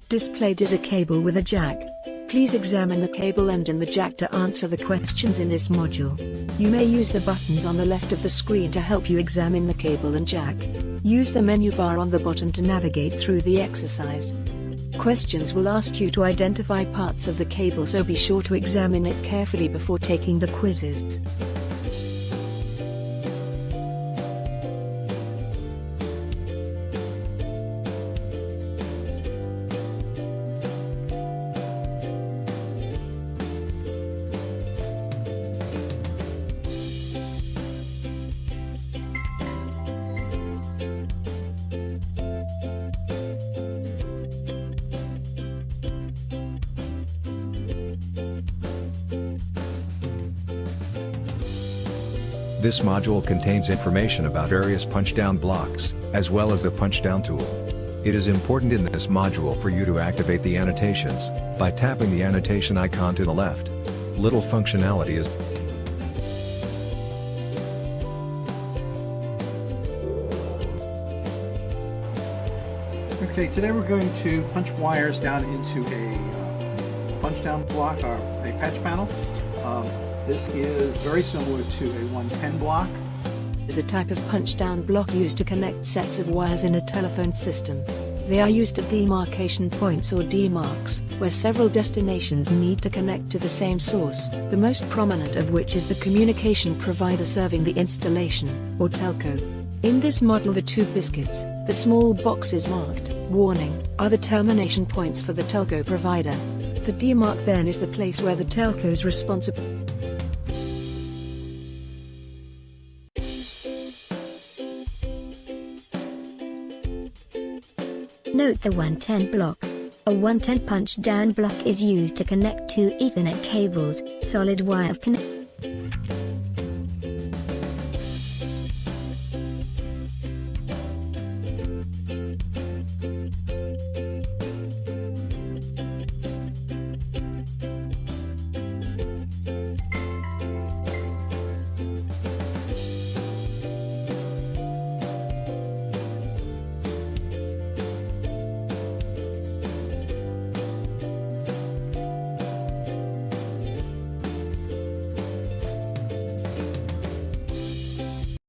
Displayed is a cable with a jack. Please examine the cable end and the jack to answer the questions in this module. You may use the buttons on the left of the screen to help you examine the cable and jack. Use the menu bar on the bottom to navigate through the exercise. Questions will ask you to identify parts of the cable, so be sure to examine it carefully before taking the quizzes. This module contains information about various punch-down blocks, as well as the punch-down tool. It is important in this module for you to activate the annotations, by tapping the annotation icon to the left. Little functionality is Okay, today we're going to punch wires down into a punch-down block, or a patch panel. This is very similar to a 110 block. Is a type of punch-down block used to connect sets of wires in a telephone system. They are used at demarcation points or demarcs, where several destinations need to connect to the same source, the most prominent of which is the communication provider serving the installation, or telco. In this model, the two biscuits, the small boxes marked "Warning," are the termination points for the telco provider. The demarc then is the place where the telco is responsible. Note the 110 block. A 110 punch-down block is used to connect two Ethernet cables, solid wire connection.